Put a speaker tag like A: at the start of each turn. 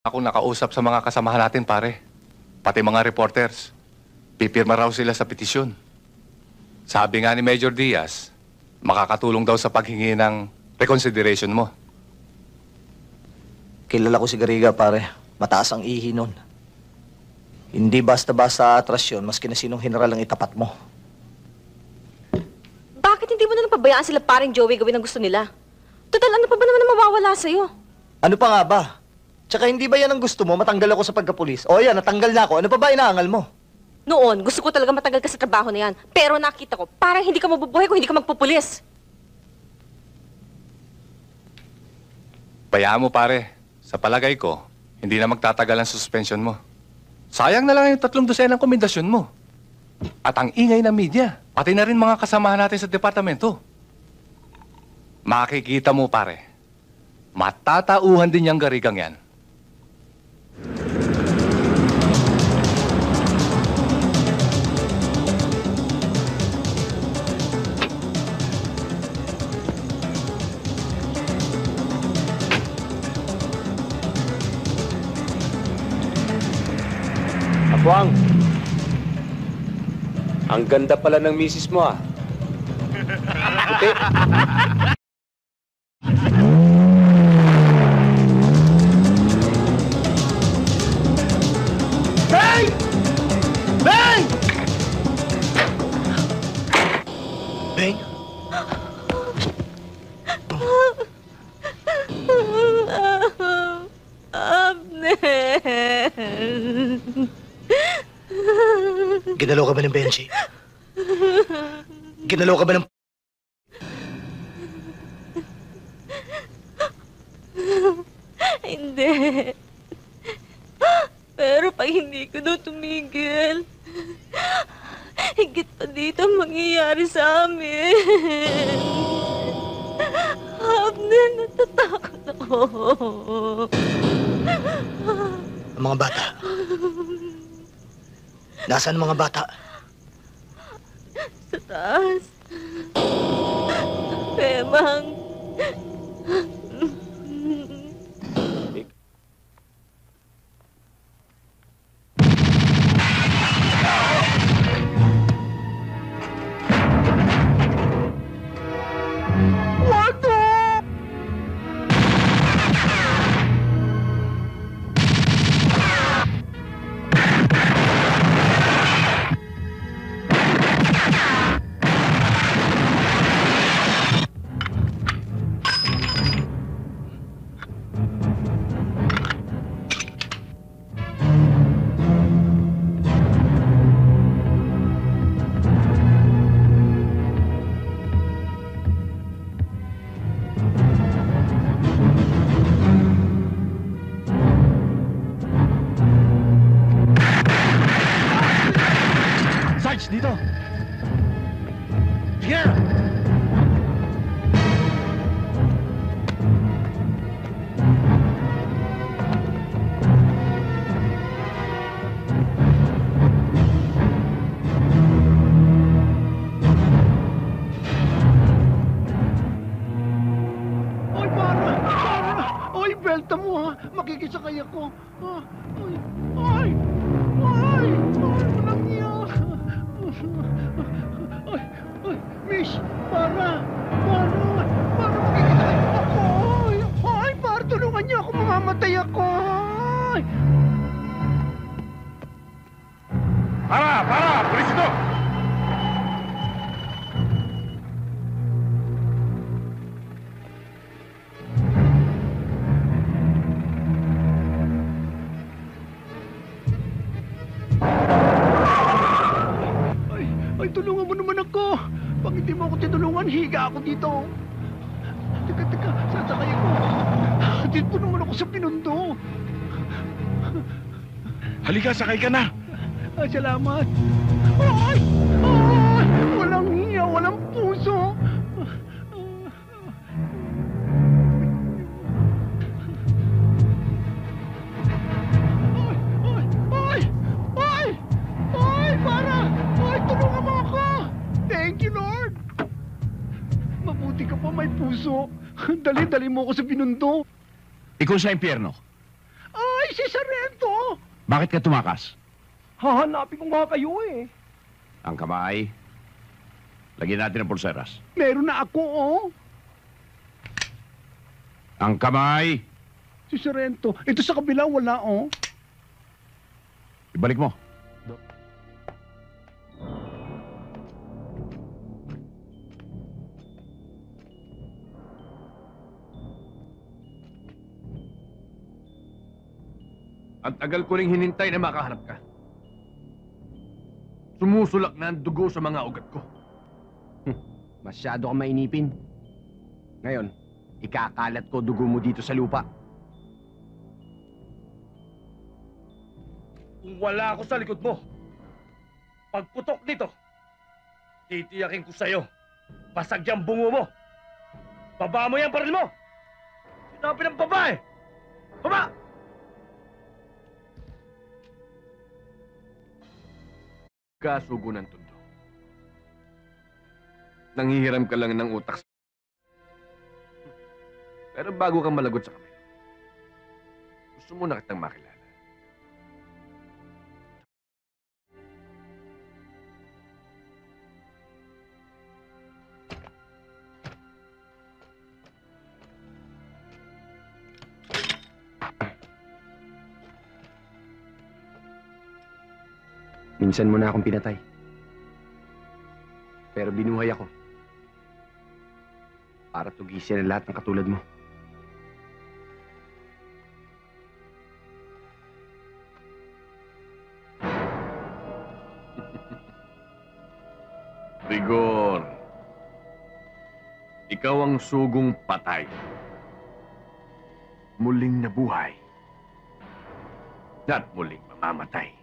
A: Ako nakausap sa mga kasamahan natin, pare. Pati mga reporters. Pipirma raw sila sa petisyon. Sabi nga ni Major Diaz, makakatulong daw sa paghingi ng reconsideration mo.
B: Kilala ko si Garriga, pare. Mataas ang ihi nun. Hindi basta-basta atras yun, maski na sinong general ang itapat mo.
C: Bakit hindi mo na napabayaan sila paring Joey gawin ang gusto nila? Total, ano pa ba naman ang mawawala sa'yo?
B: Ano pa nga ba? Tsaka hindi ba yan ang gusto mo, matanggal ako sa pagkapulis? O yan, natanggal na ako. Ano pa ba inaangal mo?
C: Noon, gusto ko talaga matagal ka sa trabaho na yan. Pero nakita ko, parang hindi ka mabubuhay kung hindi ka magpupulis.
A: Bayaan mo, pare. Sa palagay ko, hindi na magtatagal ang suspension mo. Sayang na lang yung 3 dosenang komendasyon mo. At ang ingay ng media, pati na rin mga kasamahan natin sa departamento. Makikita mo, pare. Matatauhan din yung Garrigang yan.
D: Apuang, ang ganda pala ng misis mo, ah. Puti.
B: Bang! Bang! Bang? Ginalaw ka ba ng Benji? Ginalaw ka ba ng...
C: Hindi. Pero pag hindi ko na tumigil, higit pa dito ang mangyayari sa amin. Abner, natatakot ako.
B: Ang mga bata. Nasaan ang mga bata?
C: Sa taas. Memang.
B: Dito! Sige!
E: Oy, para! Para! Oy, belta mo, ha! Makikisakay ako! Ah, oy! Oy! Oy! Oy, walang iya! Oy! Oy! Miss! Para! Para! Para makikisakay ako! Oy! Oy! Para, tulungan niyo ako! Mamamatay ako! Oy!
A: Para! Para! Pulis ito!
E: Ay, tulungan mo naman ako! Pag hindi mo ako tinulungan, higa ako dito! Teka, sasakay ako! Hatid mo naman ako sa pinundo!
A: Halika, sakay ka na!
E: Ay, salamat! Ay! Ay! Walang hiya, walang puso! Ay! Ay! Ay! Ay! Para! Ay, tulungan mo ako! Thank you, Lord! Mabuti ka pa, may puso. Dali mo ako sa pinundo.
F: Ikaw sa impyerno.
E: Ay, si Sarento!
F: Bakit ka tumakas?
E: Hahanapin ko nga kayo eh.
F: Ang kamay. Lagyan natin ng pulseras.
E: Meron na ako, oh.
F: Ang kamay.
E: Si Sarento. Ito sa kabila, wala, oh.
F: Ibalik mo.
G: Ang tagal ko ring hinintay na makahanap ka. Sumusulak na ang dugo sa mga ugat ko.
D: Masyado kang mainipin. Ngayon, ikakalat ko dugo mo dito sa lupa.
G: Kung wala ako sa likod mo, pagputok nito, titiyakin ko sa'yo. Basag yung bungo mo. Baba mo yan, baril mo! Sinabi ng babae! Baba! Kasugo ng tundo. Nanghihiram ka lang ng utak. Pero bago kang malagot sa kamay, gusto mo na kitang makilala.
D: Minsan mo na akong pinatay. Pero binuhay ako. Para tugisin ang lahat ng katulad mo.
G: Rigor, ikaw ang sugong patay. Muling nabuhay. At muling mamamatay.